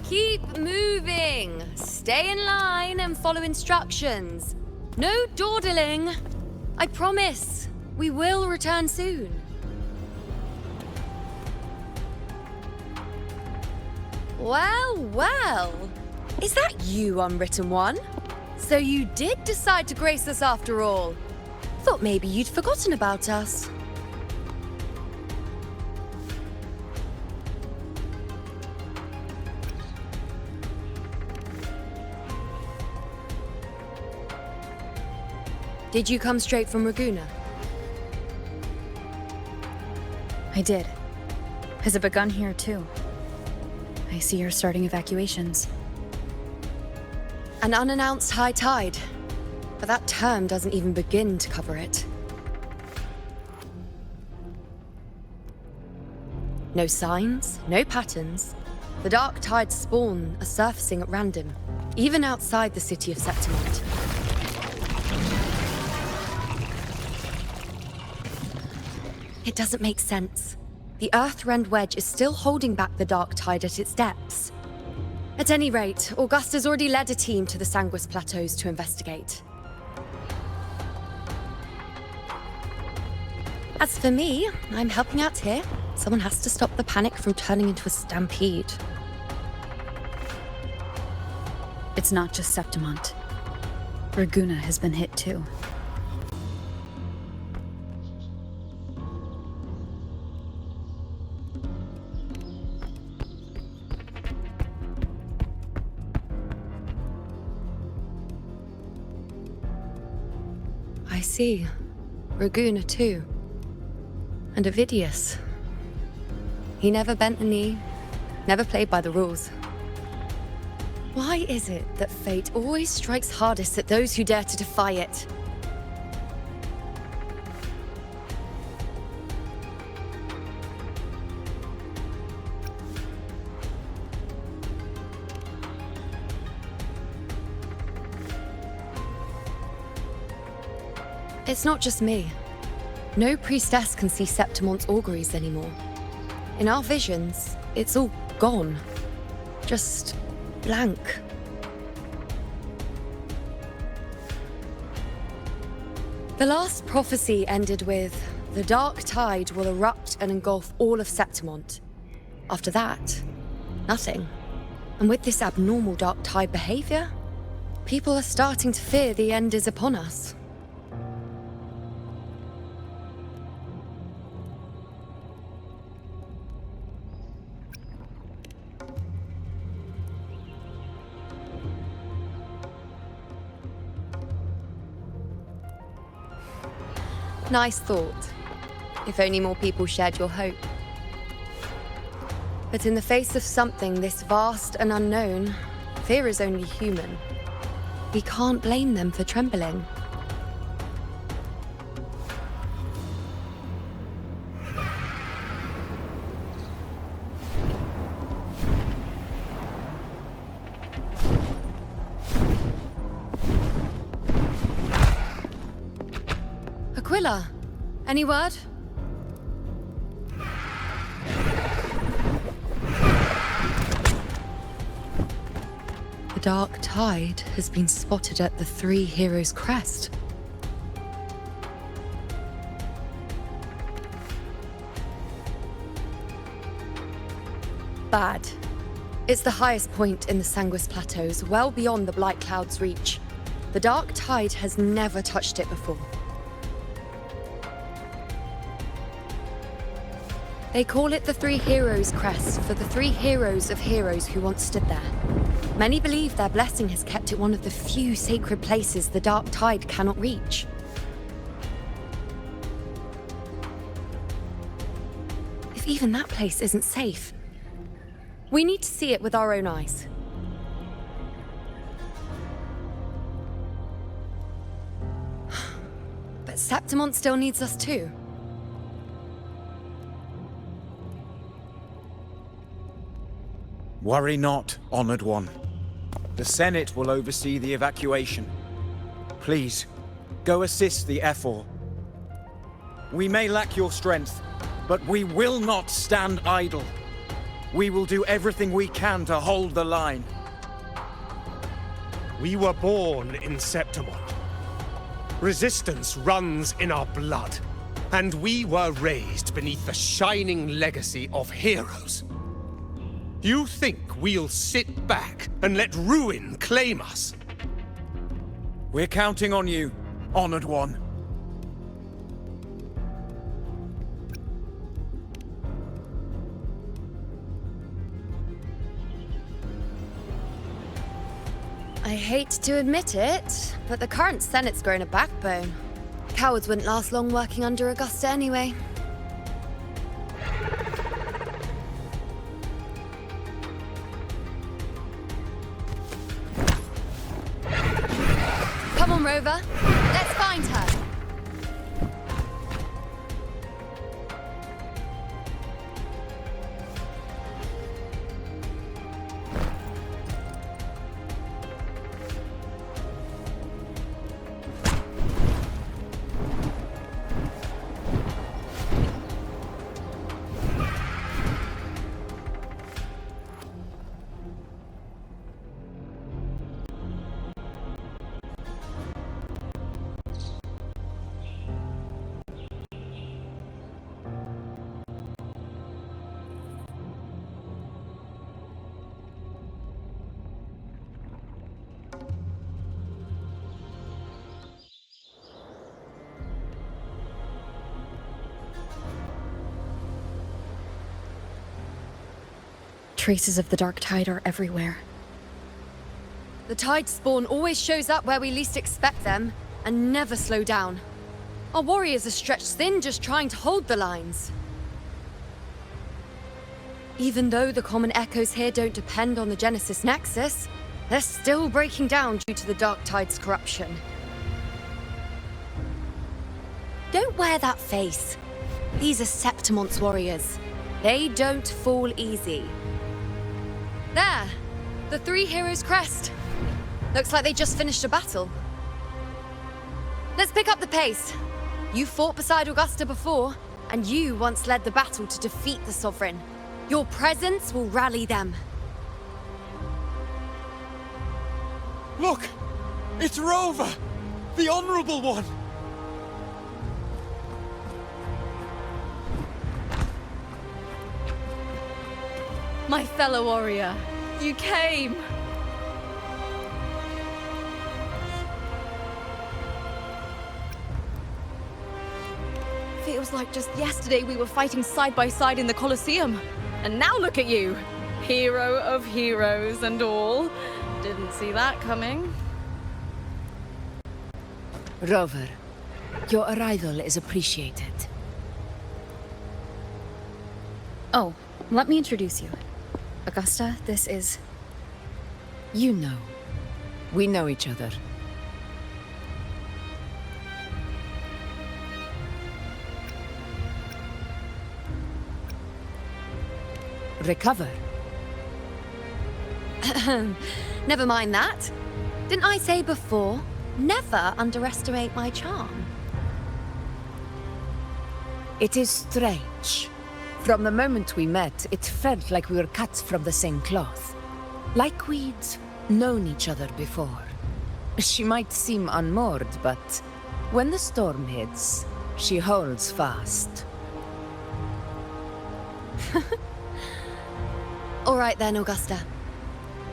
Keep moving! Stay in line and follow instructions. No dawdling! I promise, we will return soon. Well, well. Is that you, Unwritten One? So you did decide to grace us after all. Thought maybe you'd forgotten about us. Did you come straight from Raguna? I did. Has it begun here too? I see you're starting evacuations. An unannounced high tide. But that term doesn't even begin to cover it. No signs, no patterns. The dark tide's spawn are surfacing at random, even outside the city of Septimont. It doesn't make sense. The Earth-rend wedge is still holding back the dark tide at its depths. At any rate, Augusta's already led a team to the Sanguis Plateaus to investigate. As for me, I'm helping out here. Someone has to stop the panic from turning into a stampede. It's not just Septimont. Raguna has been hit too. I see. Raguna too. And Ovidius. He never bent a knee, never played by the rules. Why is it that fate always strikes hardest at those who dare to defy it? It's not just me. No priestess can see Septimont's auguries anymore. In our visions, it's all gone. Just blank. The last prophecy ended with, the dark tide will erupt and engulf all of Septimont. After that, nothing. And with this abnormal dark tide behavior, people are starting to fear the end is upon us. Nice thought. If only more people shared your hope. But in the face of something this vast and unknown, fear is only human. We can't blame them for trembling. Aquila, any word? The dark tide has been spotted at the Three Heroes' crest. Bad. It's the highest point in the Sanguis Plateaus, well beyond the Blight Cloud's reach. The dark tide has never touched it before. They call it the Three Heroes' Crest for the three heroes of heroes who once stood there. Many believe their blessing has kept it one of the few sacred places the dark tide cannot reach. If even that place isn't safe, We need to see it with our own eyes. But Septimont still needs us too. Worry not, Honored One. The Senate will oversee the evacuation. Please, go assist the Ephor. We may lack your strength, but we will not stand idle. We will do everything we can to hold the line. We were born in Septimont. Resistance runs in our blood, and we were raised beneath the shining legacy of heroes. You think we'll sit back and let ruin claim us? We're counting on you, Honored One. I hate to admit it, but the current Senate's grown a backbone. Cowards wouldn't last long working under Augusta anyway. Come on, Rover. Let's find her. Traces of the dark tide are everywhere. The tide spawn always shows up where we least expect them, and never slow down. Our warriors are stretched thin just trying to hold the lines. Even though the common echoes here don't depend on the Genesis Nexus, they're still breaking down due to the dark tide's corruption. Don't wear that face. These are Septimont's warriors. They don't fall easy. There! The three heroes' crest. Looks like they just finished a battle. Let's pick up the pace. You fought beside Augusta before, and you once led the battle to defeat the Sovereign. Your presence will rally them. Look! It's Rover! The Honorable One! My fellow warrior, you came! Feels like just yesterday we were fighting side by side in the Colosseum. And now look at you! Hero of heroes and all. Didn't see that coming. Rover, your arrival is appreciated. Oh, let me introduce you. Augusta, this is... You know. We know each other. Recover. Never mind that. Didn't I say before, never underestimate my charm? It is strange. From the moment we met, it felt like we were cut from the same cloth. Like we'd known each other before. She might seem unmoored, but when the storm hits, she holds fast. All right then, Augusta.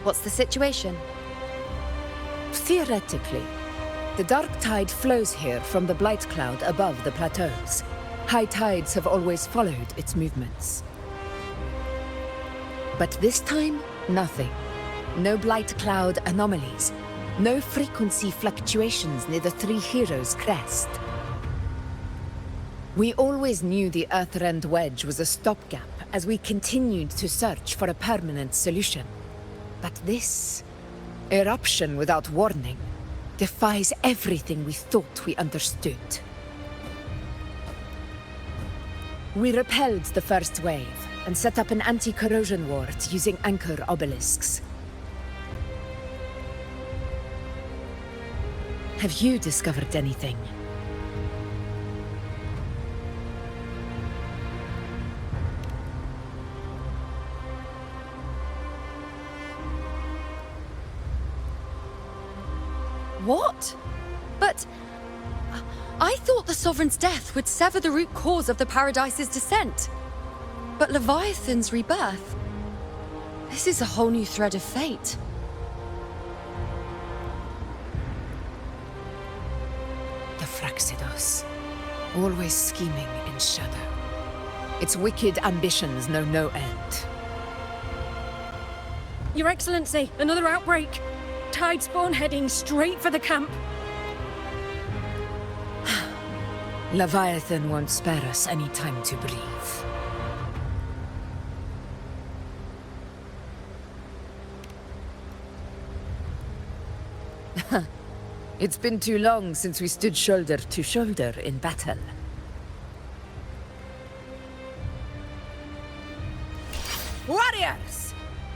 What's the situation? Theoretically, the dark tide flows here from the blight cloud above the plateaus. High tides have always followed its movements. But this time, nothing. No blight cloud anomalies. No frequency fluctuations near the Three Heroes' crest. We always knew the Earthrend Wedge was a stopgap as we continued to search for a permanent solution. But this eruption without warning defies everything we thought we understood. We repelled the first wave and set up an anti-corrosion ward using anchor obelisks. Have you discovered anything? What? But I thought the Sovereign's death would sever the root cause of the Paradise's descent. But Leviathan's rebirth? This is a whole new thread of fate. The Fraxidos, always scheming in shadow. Its wicked ambitions know no end. Your Excellency, another outbreak. Tidespawn heading straight for the camp. Leviathan won't spare us any time to breathe. It's been too long since we stood shoulder to shoulder in battle. Warriors!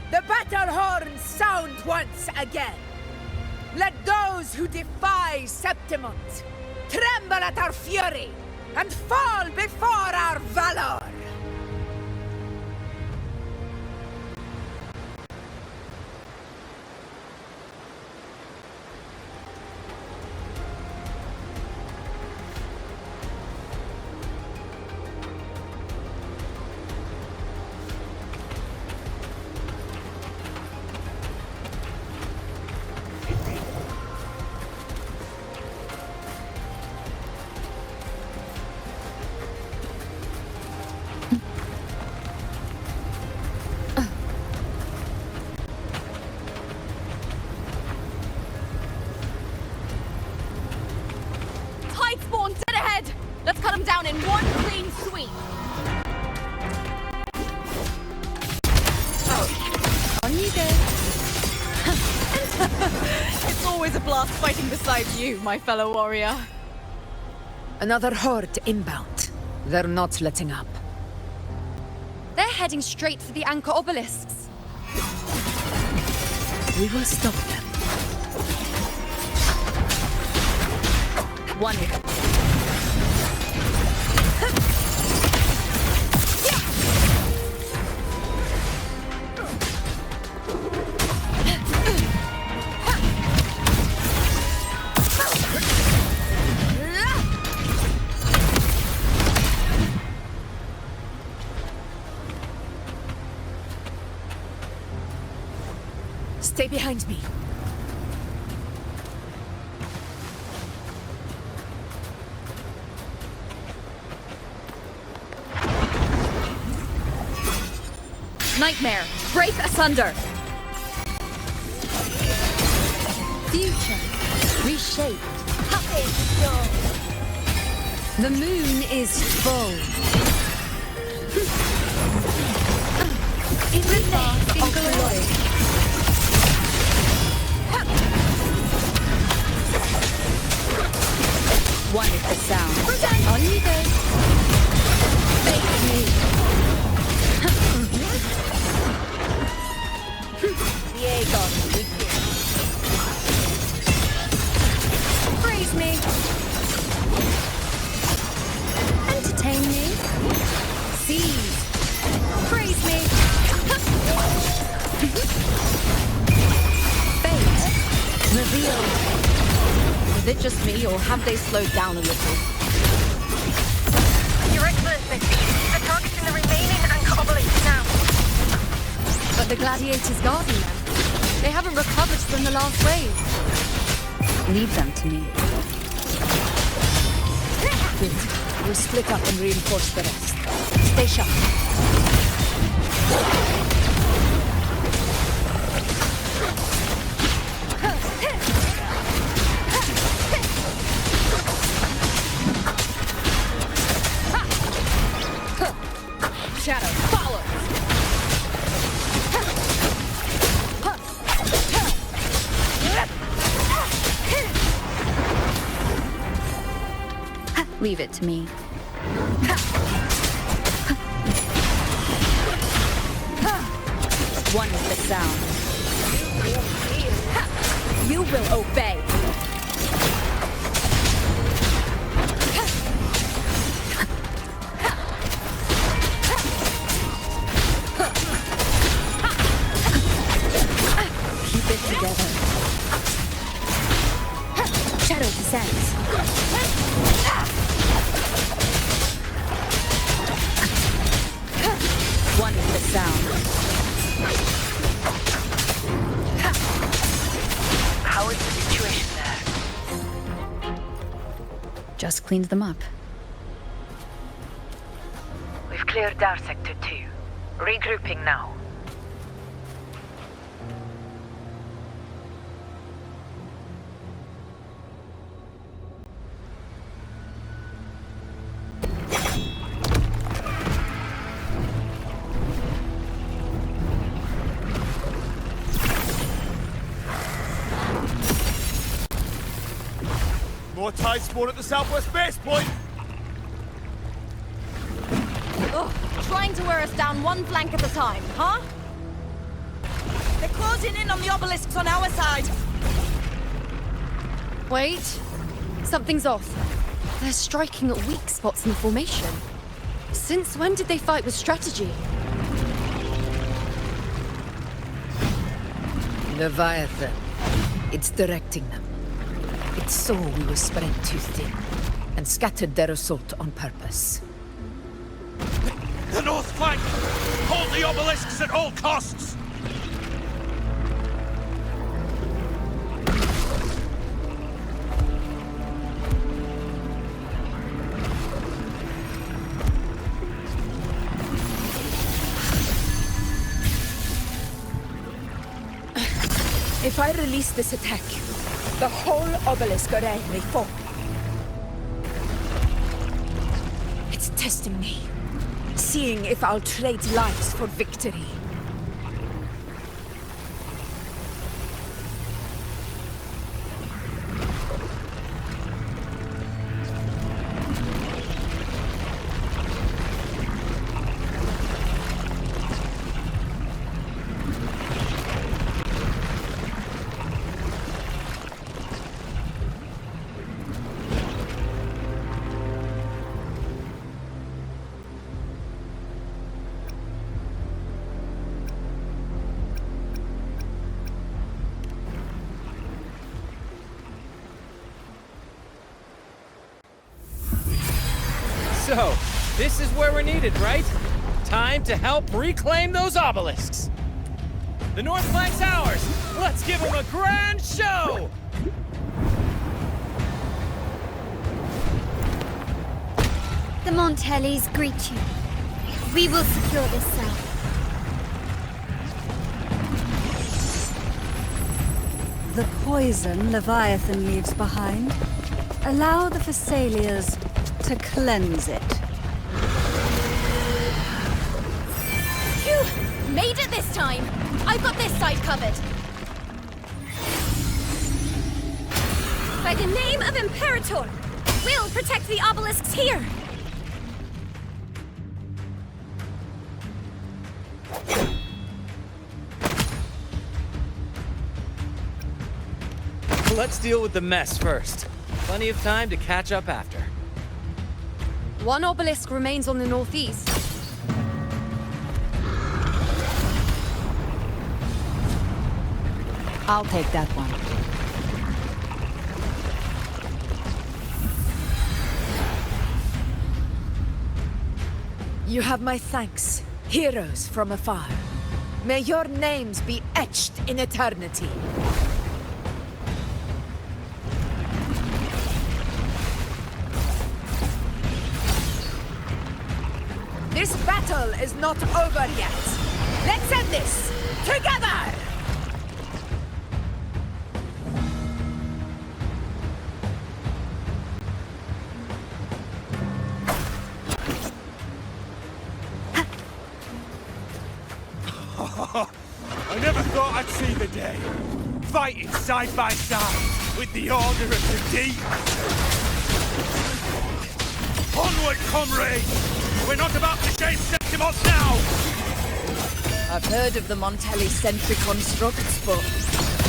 The battle horns sound once again! Let those who defy Septimont tremble at our fury and fall before our valor! Tidespawn dead ahead! Let's cut them down in one clean sweep. On you go. It's always a blast fighting beside you, my fellow warrior. Another horde inbound. They're not letting up. They're heading straight for the anchor obelisks. We will stop them. Wonderful. Stay behind me. Nightmare, break asunder! Future, reshaped. The moon is full. In the vast in glory. Wonderful sound. On you go. Face me. Praise me. Entertain me. Seize. Praise me. Fate. Revealed. Is it just me, or have they slowed down a little? Your Excellency, they're targeting the remaining anchor obelisk now. But the gladiators guarding them. They haven't recovered from the last wave. Leave them to me. Good. We'll split up and reinforce the rest. Stay sharp. Shadow, follow! Leave it to me. One is the sound. You will obey. Keep it together. Shadow descends. One is the sound. How is the situation there? Just cleaned them up. We've cleared our sector 2. Regrouping now. More tide spawn at the southwest base point! Ugh, trying to wear us down one flank at a time, huh? They're closing in on the obelisks on our side. Wait. Something's off. They're striking at weak spots in the formation. Since when did they fight with strategy? Leviathan. It's directing them. It saw we were spread too thin, and scattered their assault on purpose. The north flank! Hold the obelisks at all costs! If I release this attack, the whole obelisk array may fall. It's testing me, seeing if I'll trade lives for victory. So, this is where we're needed, right? Time to help reclaim those obelisks. The north flank's ours. Let's give them a grand show! The Montellis greet you. We will secure this cell. The poison Leviathan leaves behind. Allow the Thessalians to cleanse it. Phew! Made it this time! I've got this side covered. By the name of Imperator, we'll protect the obelisks here! Let's deal with the mess first. Plenty of time to catch up after. One obelisk remains on the northeast. I'll take that one. You have my thanks, heroes from afar. May your names be etched in eternity. This battle is not over yet. Let's end this together! I never thought I'd see the day. Fighting side by side with the Order of the Deep. Onward, comrades! We're not about to shave Septimos now! I've heard of the Montelli sentry constructs, but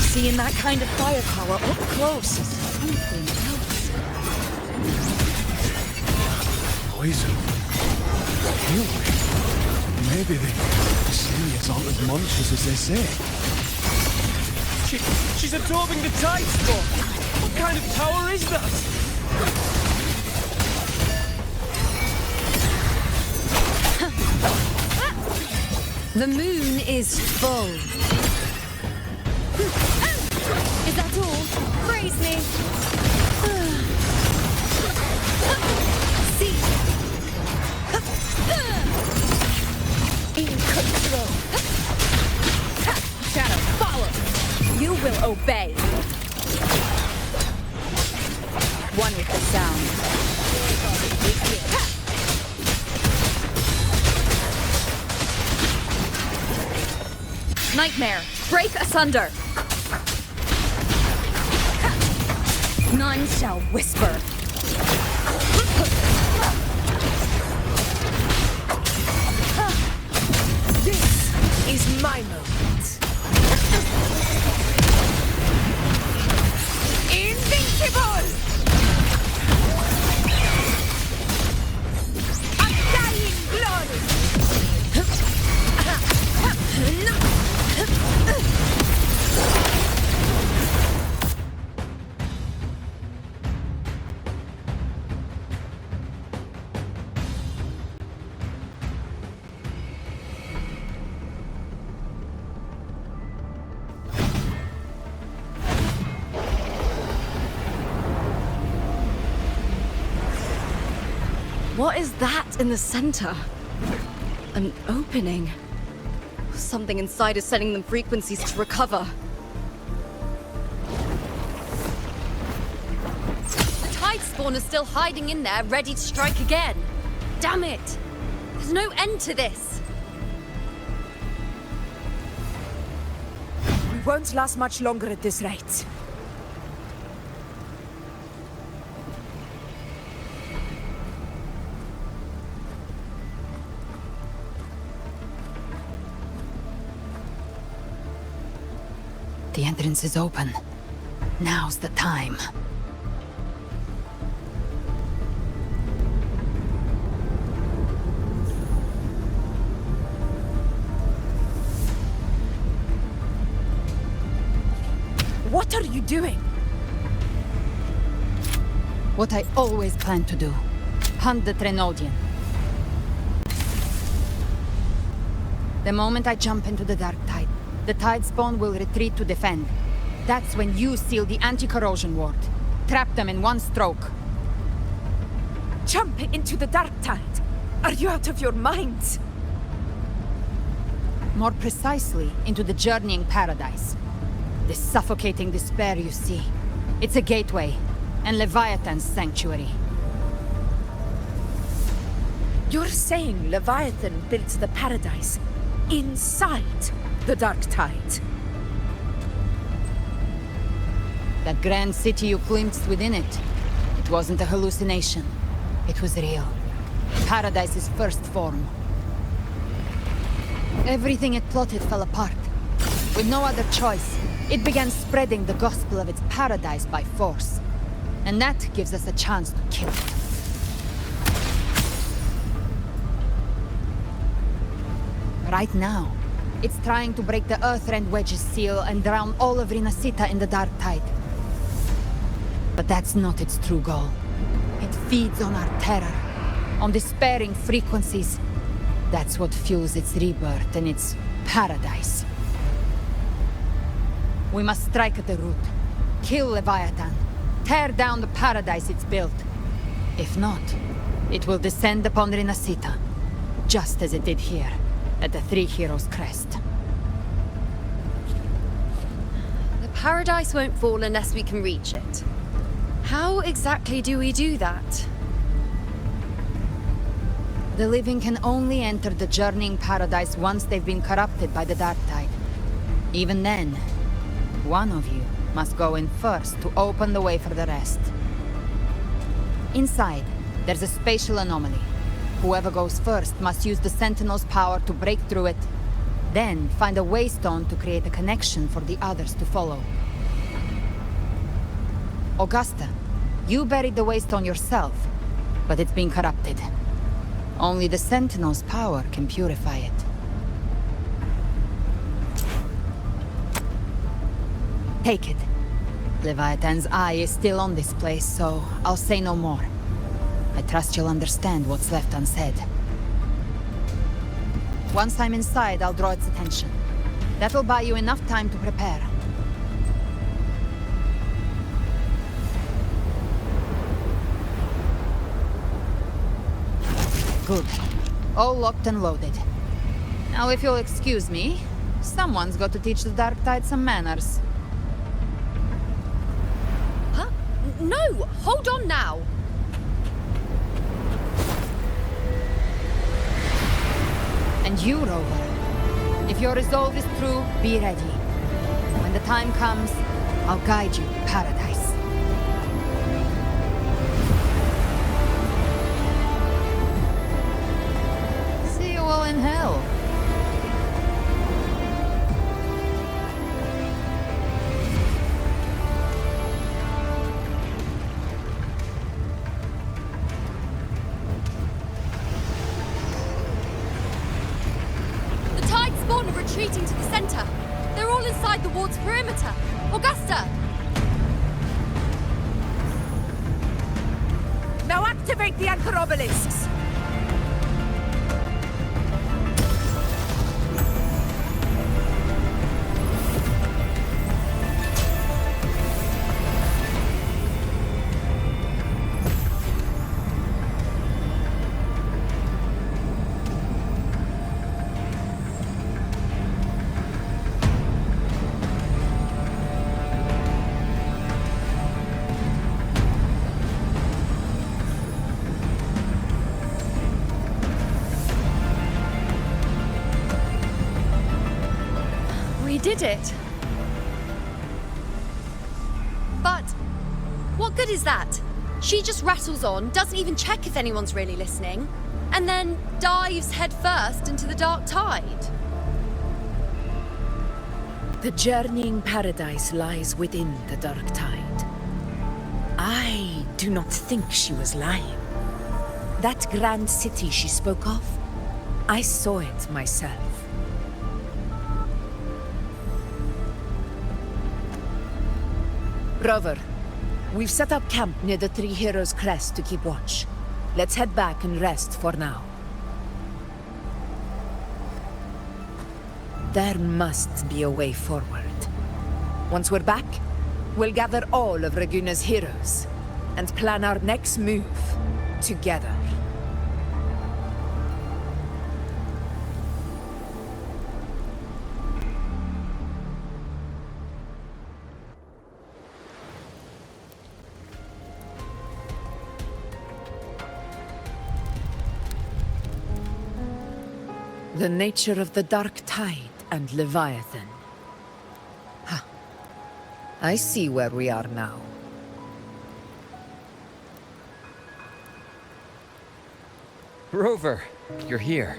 seeing that kind of firepower up close is something else. Poison. Healing. Maybe the Celia's aren't as monstrous as they say. She's absorbing the tide spawn! What kind of power is that? The moon is full. Is that all? Praise me. See. In control. Shadow, follow! You will obey. One with the sound. Nightmare, break asunder! None shall whisper. This is my moment. Invincible! Undying glory! What is that in the center? An opening. Something inside is sending them frequencies to recover. The tide spawn is still hiding in there, ready to strike again. Damn it! There's no end to this. We won't last much longer at this rate. The entrance is open. Now's the time. What are you doing? What I always planned to do. Hunt the Trenodian. The moment I jump into the dark tide, the tide spawn will retreat to defend. That's when you seal the anti-corrosion ward. Trap them in one stroke. Jump into the dark tide? Are you out of your minds? More precisely, into the journeying paradise. The suffocating despair you see. It's a gateway, and Leviathan's sanctuary. You're saying Leviathan built the paradise inside the dark tide? That grand city you glimpsed within it, it wasn't a hallucination. It was real. Paradise's first form. Everything it plotted fell apart. With no other choice, it began spreading the gospel of its paradise by force. And that gives us a chance to kill it. Right now, it's trying to break the Earthrend Wedge's seal and drown all of Rinasita in the dark tide. But that's not its true goal. It feeds on our terror, on despairing frequencies. That's what fuels its rebirth and its paradise. We must strike at the root. Kill Leviathan. Tear down the paradise it's built. If not, it will descend upon Rinasita, just as it did here, at the Three Heroes' Crest. The paradise won't fall unless we can reach it. How exactly do we do that? The living can only enter the journeying paradise once they've been corrupted by the dark tide. Even then, one of you must go in first to open the way for the rest. Inside, there's a spatial anomaly. Whoever goes first must use the Sentinel's power to break through it, then find a waystone to create a connection for the others to follow. Augusta, you buried the waystone yourself, but it's been corrupted. Only the Sentinel's power can purify it. Take it. Leviathan's eye is still on this place, so I'll say no more. I trust you'll understand what's left unsaid. Once I'm inside, I'll draw its attention. That'll buy you enough time to prepare. Good. All locked and loaded. Now if you'll excuse me, someone's got to teach the Dark Tide some manners. Huh? No! Hold on now! And you, Rover. If your resolve is true, be ready. When the time comes, I'll guide you to paradise. See you all in hell. Retreating to the center. They're all inside the ward's perimeter. Augusta! Now activate the anchor obelisks! We did it. But what good is that? She just rattles on, doesn't even check if anyone's really listening, and then dives headfirst into the dark tide. The journeying paradise lies within the dark tide. I do not think she was lying. That grand city she spoke of, I saw it myself. Rover, we've set up camp near the Three Heroes Crest to keep watch. Let's head back and rest for now. There must be a way forward. Once we're back, we'll gather all of Raguna's heroes and plan our next move together. The nature of the Dark Tide and Leviathan. Ha! I see where we are now. Rover, you're here.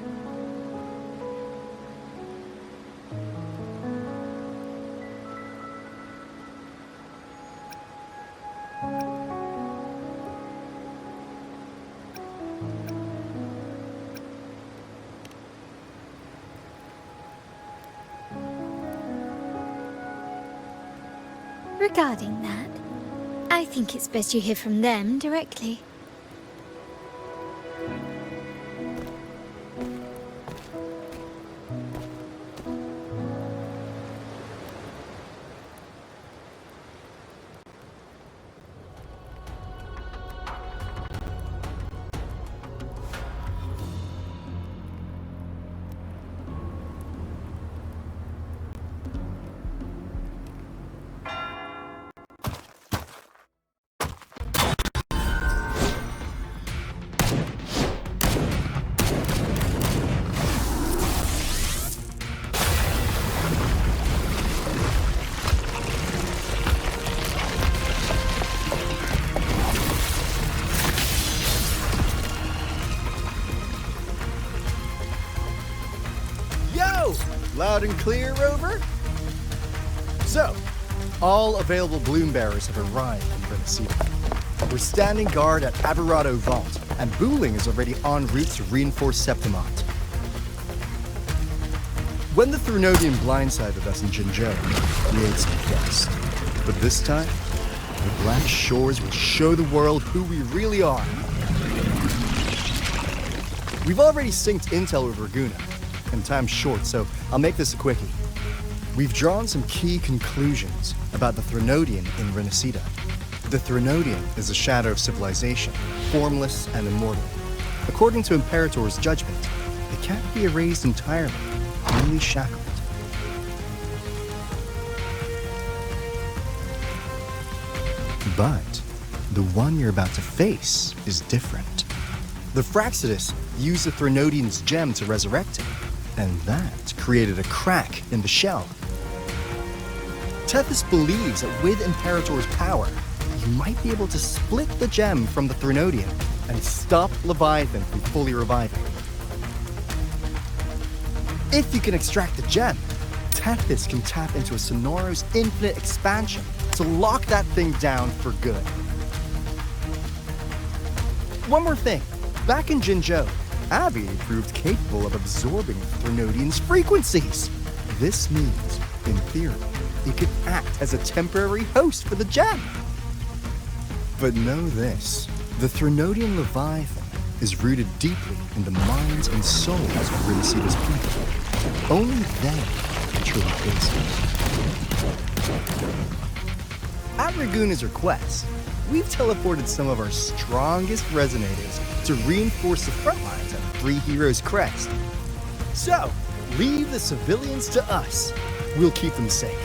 Regarding that, I think it's best you hear from them directly. Loud and clear, Rover? So, all available bloom bearers have arrived in Renacida. We're standing guard at Aberrado Vault, and Booling is already en route to reinforce Septimont. When the Threnodian blindsided us in Jinzhou, we ate some dust. But this time, the Black Shores will show the world who we really are. We've already synced intel with Raguna, and time's short, so I'll make this a quickie. We've drawn some key conclusions about the Threnodian in Renacida. The Threnodian is a shadow of civilization, formless and immortal. According to Imperator's judgment, it can't be erased entirely, only shackled. But the one you're about to face is different. The Fraxidus used the Threnodian's gem to resurrect him, and that created a crack in the shell. Tethys believes that with Imperator's power, you might be able to split the gem from the Threnodian and stop Leviathan from fully reviving. If you can extract the gem, Tethys can tap into a Sonoros infinite expansion to lock that thing down for good. One more thing. Back in Jinzhou, Abby proved capable of absorbing Threnodian's frequencies. This means, in theory, it could act as a temporary host for the gem. But know this, the Threnodian Leviathan is rooted deeply in the minds and souls of Renacida's people. Only they can truly face it. At Raguna's request, we've teleported some of our strongest resonators to reinforce the front lines at Three Heroes Crest. So, leave the civilians to us. We'll keep them safe.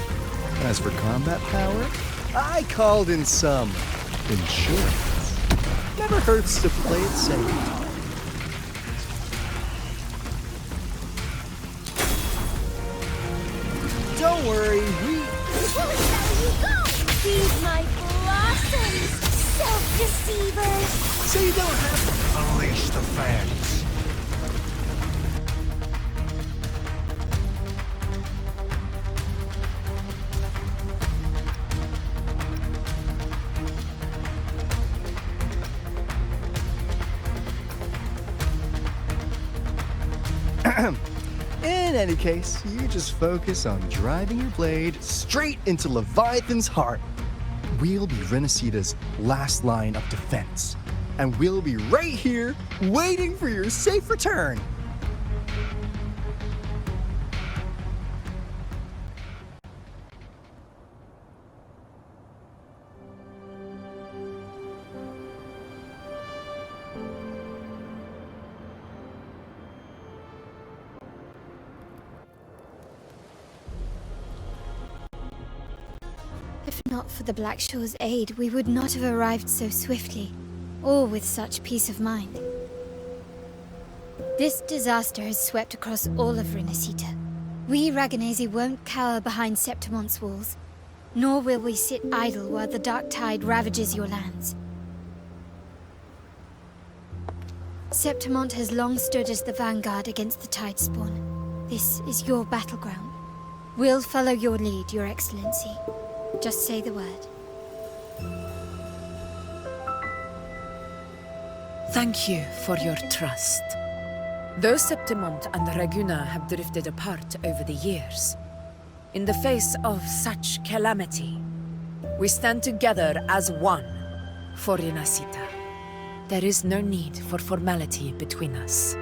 As for combat power, I called in some insurance. Never hurts to play it safe. Don't worry, Won't let you go! Feed my blossoms, self-deceivers! So you don't have to unleash the fans. In any case, you just focus on driving your blade straight into Leviathan's heart. We'll be Renacida's last line of defense, and we'll be right here waiting for your safe return. If not for the Black Shore's aid, we would not have arrived so swiftly, or with such peace of mind. This disaster has swept across all of Renacita. We Raganesi won't cower behind Septimont's walls, nor will we sit idle while the dark tide ravages your lands. Septimont has long stood as the vanguard against the Tidespawn. This is your battleground. We'll follow your lead, Your Excellency. Just say the word. Thank you for your trust. Though Septimont and Raguna have drifted apart over the years, in the face of such calamity, we stand together as one for Renacita. There is no need for formality between us.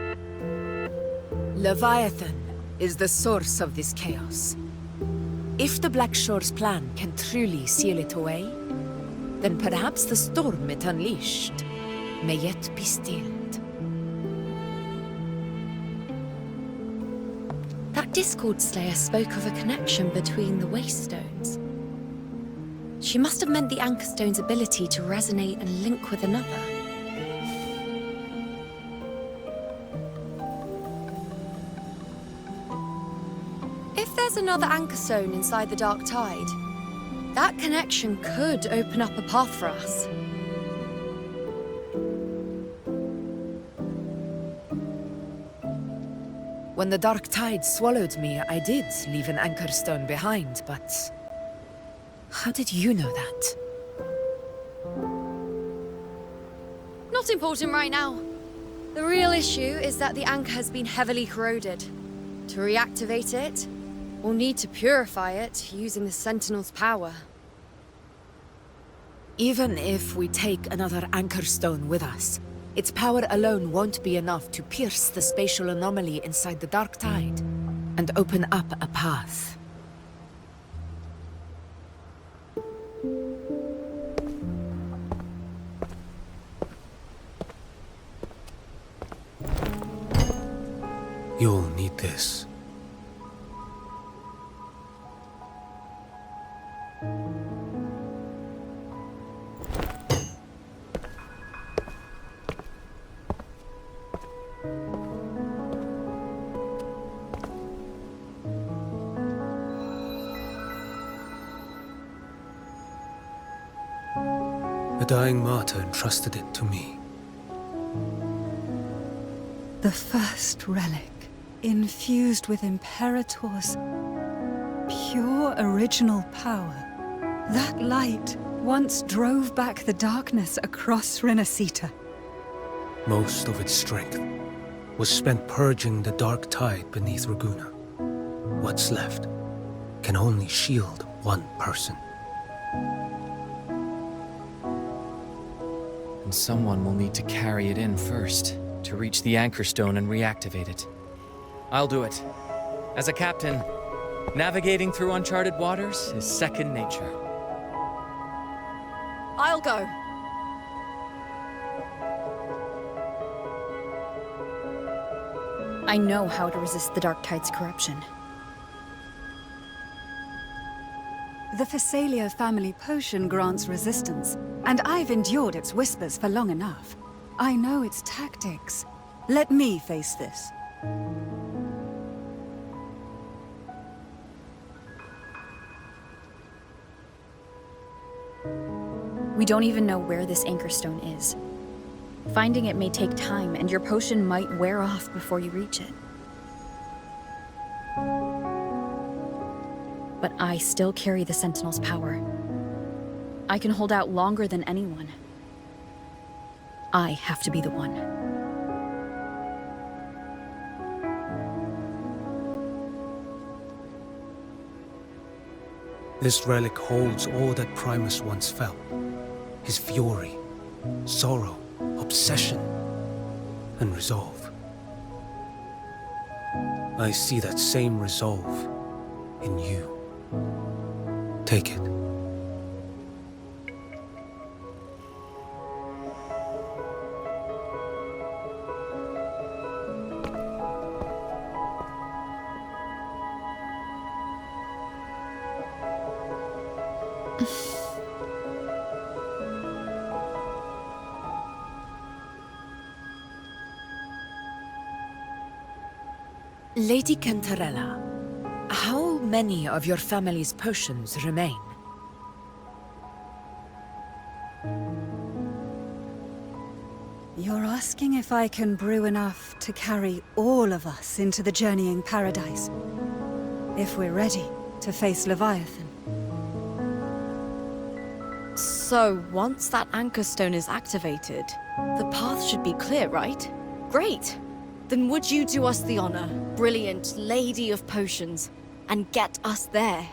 Leviathan is the source of this chaos. If the Black Shore's plan can truly seal it away, then perhaps the storm it unleashed may yet be stilled. That Discord Slayer spoke of a connection between the Wastestones. She must have meant the Anchor Stone's ability to resonate and link with another. If there's another Anchor Stone inside the Dark Tide, that connection could open up a path for us. When the dark tide swallowed me, I did leave an anchor stone behind, but... How did you know that? Not important right now. The real issue is that the anchor has been heavily corroded. To reactivate it, we'll need to purify it using the Sentinel's power. Even if we take another anchor stone with us, its power alone won't be enough to pierce the spatial anomaly inside the dark tide and open up a path. You'll need this. A dying martyr entrusted it to me. The first relic, infused with Imperator's pure original power. That light once drove back the darkness across Renacita. Most of its strength was spent purging the dark tide beneath Ragusa. What's left can only shield one person. And someone will need to carry it in first, to reach the anchor stone and reactivate it. I'll do it. As a captain, navigating through uncharted waters is second nature. I'll go. I know how to resist the Dark Tide's corruption. The Phasalia family potion grants resistance, and I've endured its whispers for long enough. I know its tactics. Let me face this. We don't even know where this anchor stone is. Finding it may take time, and your potion might wear off before you reach it. But I still carry the Sentinel's power. I can hold out longer than anyone. I have to be the one. This relic holds all that Primus once felt. His fury, sorrow, obsession, and resolve. I see that same resolve in you. Take it. Lady Cantarella, how many of your family's potions remain? You're asking if I can brew enough to carry all of us into the journeying paradise. If we're ready to face Leviathan. So, once that anchor stone is activated, the path should be clear, right? Great! Then would you do us the honor, brilliant Lady of Potions, and get us there?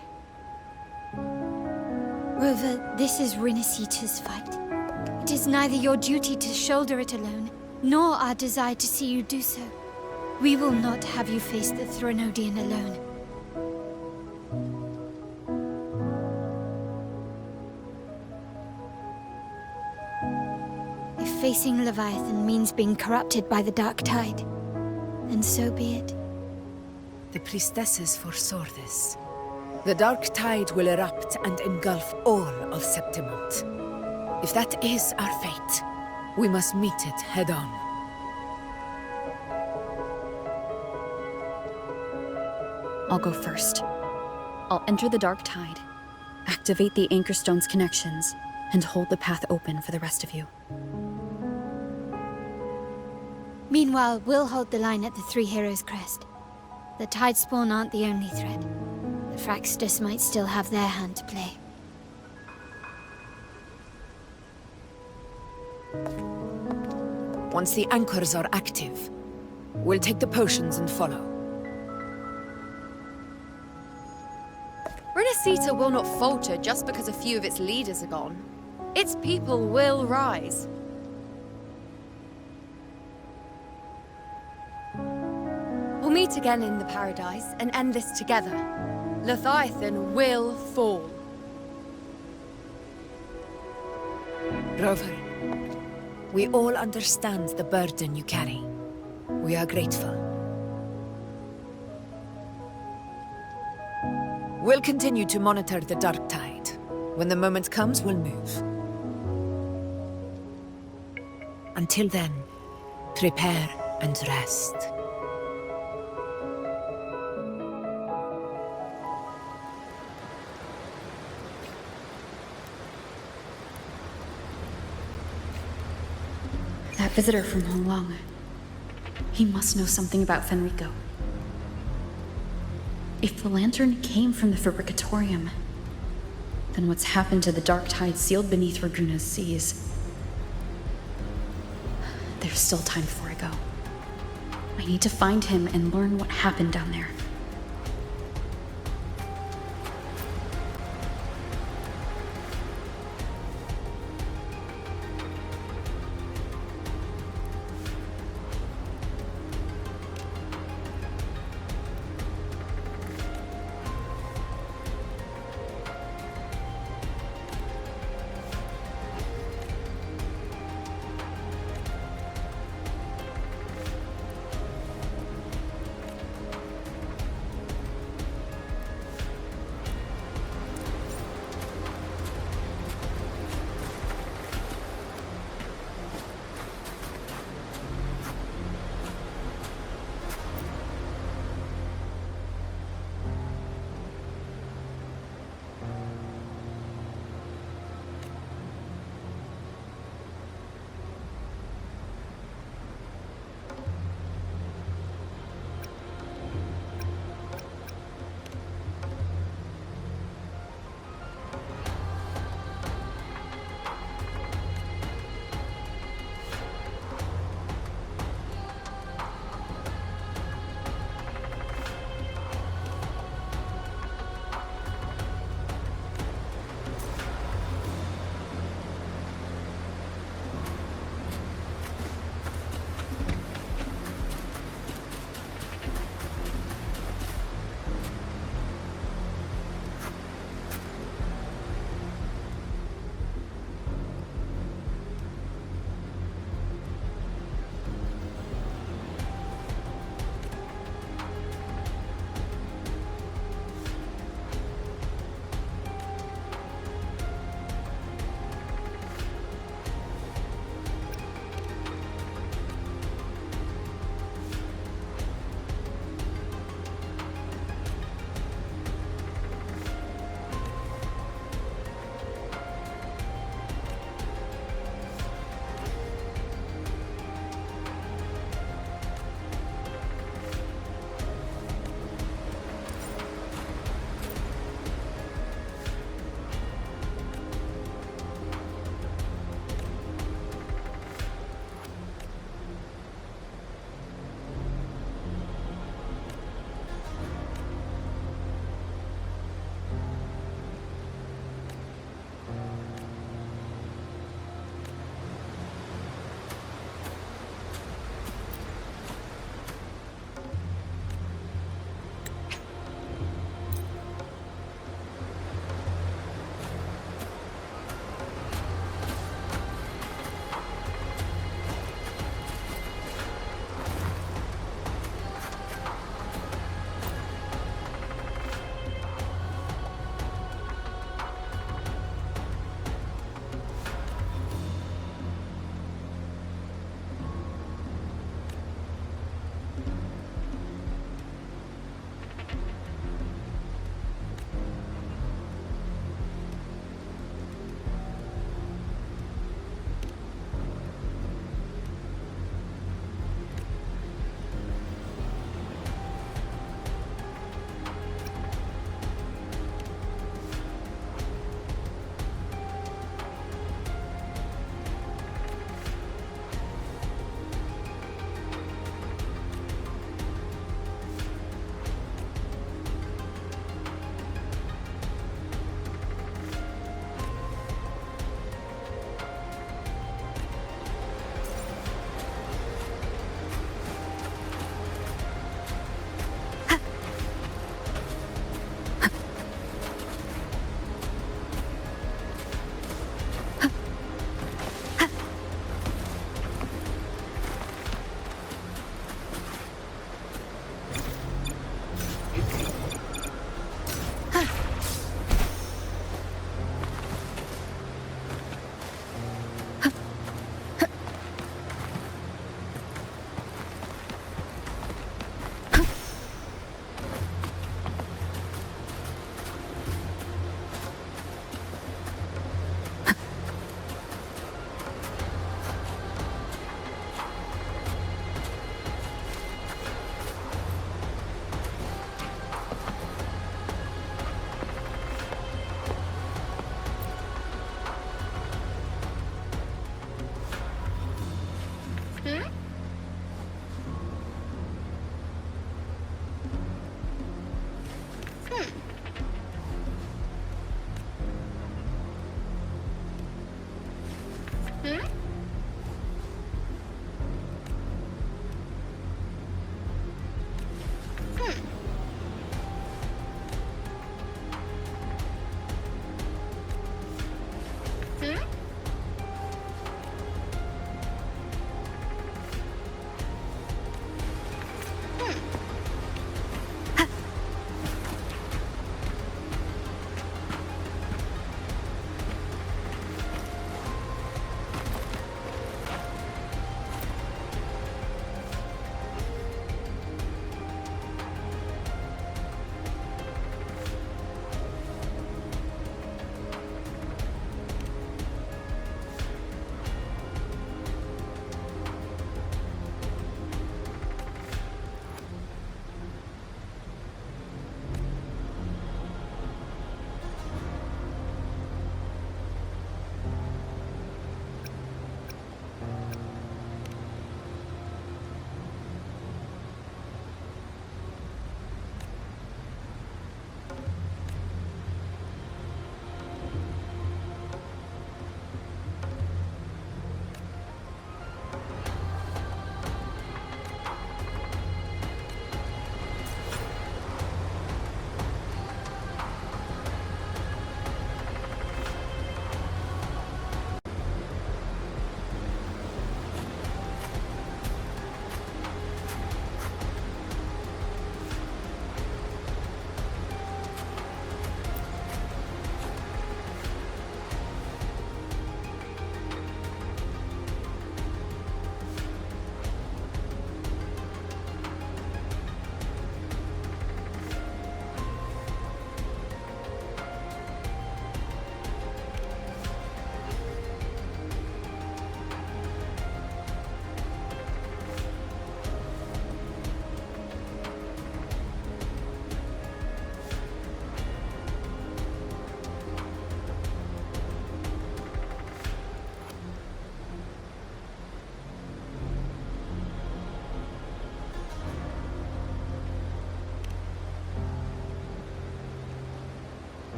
Rover, this is Renacita's fight. It is neither your duty to shoulder it alone, nor our desire to see you do so. We will not have you face the Threnodian alone. If facing Leviathan means being corrupted by the Dark Tide, then so be it. The priestesses foresaw this. The dark tide will erupt and engulf all of Septimont. If that is our fate, we must meet it head-on. I'll go first. I'll enter the Dark Tide, activate the Anchor Stone's connections, and hold the path open for the rest of you. Meanwhile, we'll hold the line at the Three Heroes Crest. The Tidespawn aren't the only threat. The Fraxtus might still have their hand to play. Once the anchors are active, we'll take the potions and follow. Renacita will not falter just because a few of its leaders are gone. Its people will rise. We'll meet again in the Paradise and end this together. Leviathan will fall. Rover, we all understand the burden you carry. We are grateful. We'll continue to monitor the dark tide. When the moment comes, we'll move. Until then, prepare and rest. That visitor from Honglong. He must know something about Fenrico. If the lantern came from the Fabricatorium, then what's happened to the dark tide sealed beneath Raguna's seas? There's still time before I go. I need to find him and learn what happened down there.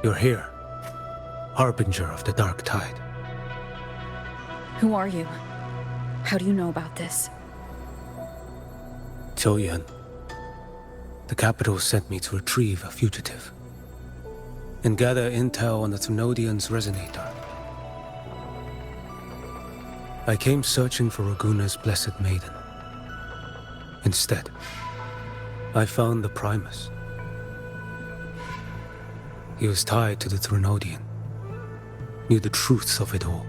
You're here, Harbinger of the Dark Tide. Who are you? How do you know about this? Choyan. The capital sent me to retrieve a fugitive and gather intel on the Thrunodian's resonator. I came searching for Raguna's Blessed Maiden. Instead, I found the Primus. He was tied to the Thrunodian, knew the truths of it all.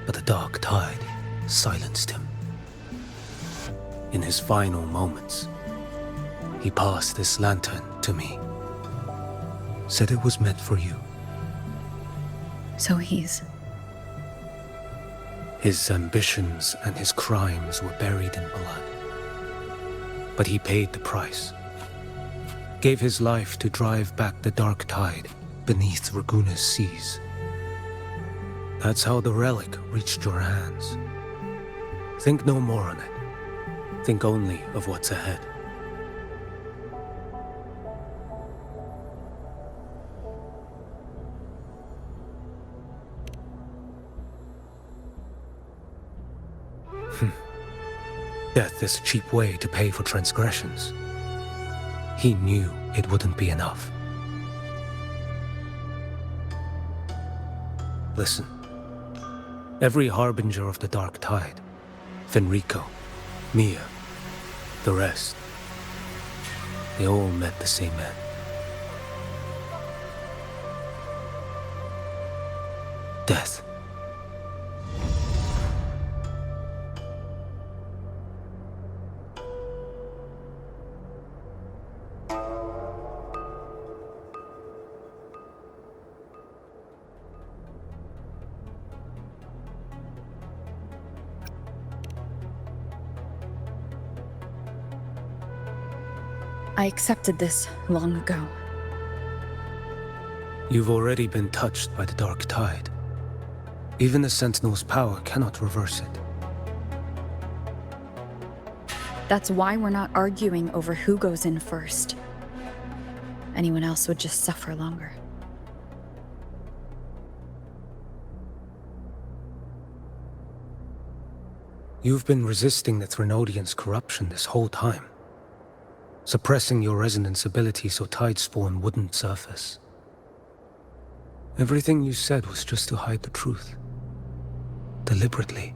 But the Dark Tide silenced him. In his final moments, he passed this lantern to me. Said it was meant for you. So he's... His ambitions and his crimes were buried in blood. But he paid the price. Gave his life to drive back the Dark Tide beneath Raguna's seas. That's how the relic reached your hands. Think no more on it. Think only of what's ahead. Death is a cheap way to pay for transgressions. He knew it wouldn't be enough. Listen. Every Harbinger of the Dark Tide, Fenrico, Mia, the rest, they all met the same end. Death. I accepted this long ago. You've already been touched by the Dark Tide. Even the Sentinel's power cannot reverse it. That's why we're not arguing over who goes in first. Anyone else would just suffer longer. You've been resisting the Thrunodian's corruption this whole time. Suppressing your resonance ability so Tidespawn wouldn't surface. Everything you said was just to hide the truth. Deliberately.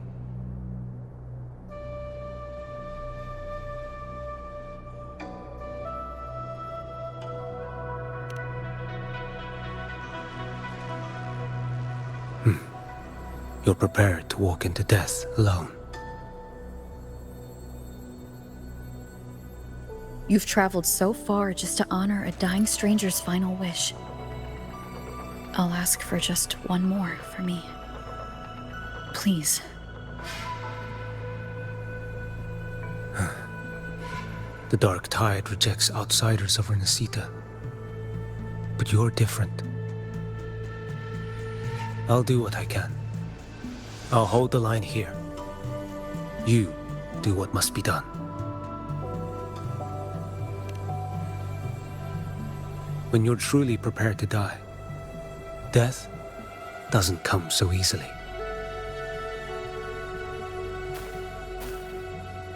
You're prepared to walk into death alone. You've traveled so far just to honor a dying stranger's final wish. I'll ask for just one more for me. Please. The Dark Tide rejects outsiders of Renacita. But you're different. I'll do what I can. I'll hold the line here. You do what must be done. When you're truly prepared to die, death doesn't come so easily.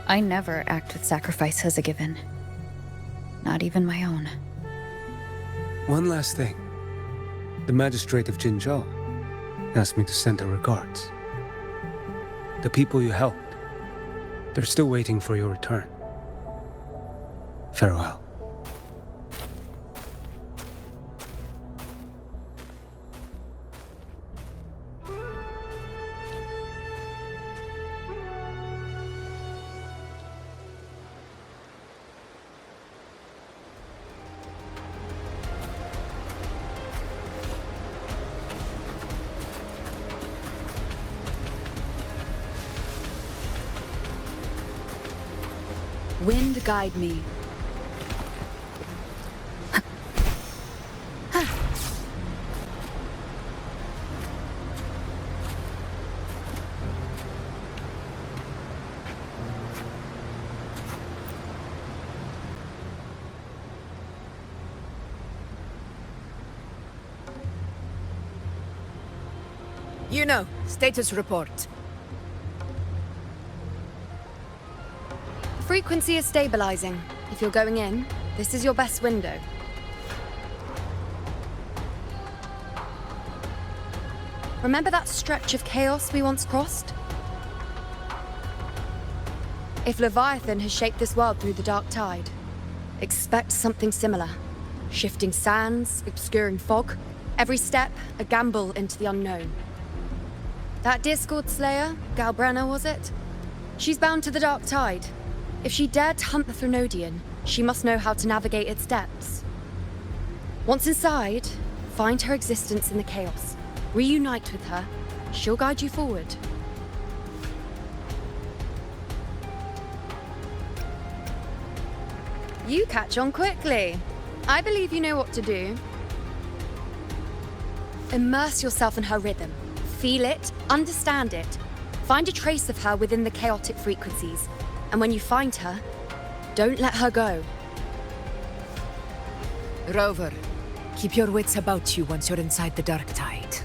I never act with sacrifice as a given. Not even my own. One last thing. The magistrate of Jinzhou asked me to send her regards. The people you helped, they're still waiting for your return. Farewell. Wind guide me. You know, status report. Frequency is stabilizing. If you're going in, this is your best window. Remember that stretch of chaos we once crossed? If Leviathan has shaped this world through the dark tide, expect something similar. Shifting sands, obscuring fog, every step a gamble into the unknown. That Discord Slayer, Galbrenna was it? She's bound to the dark tide. If she dared to hunt the Threnodian, she must know how to navigate its depths. Once inside, find her existence in the chaos. Reunite with her. She'll guide you forward. You catch on quickly. I believe you know what to do. Immerse yourself in her rhythm. Feel it, understand it. Find a trace of her within the chaotic frequencies. And when you find her, don't let her go. Rover, keep your wits about you once you're inside the dark tide.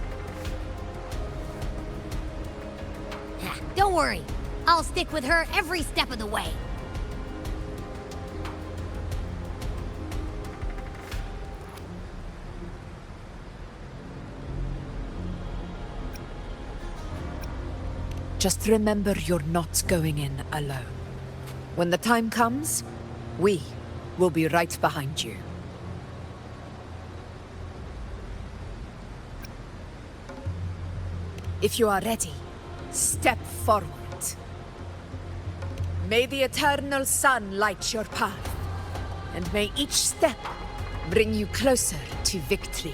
Don't worry. I'll stick with her every step of the way. Just remember you're not going in alone. When the time comes, we will be right behind you. If you are ready, step forward. May the eternal sun light your path, and may each step bring you closer to victory.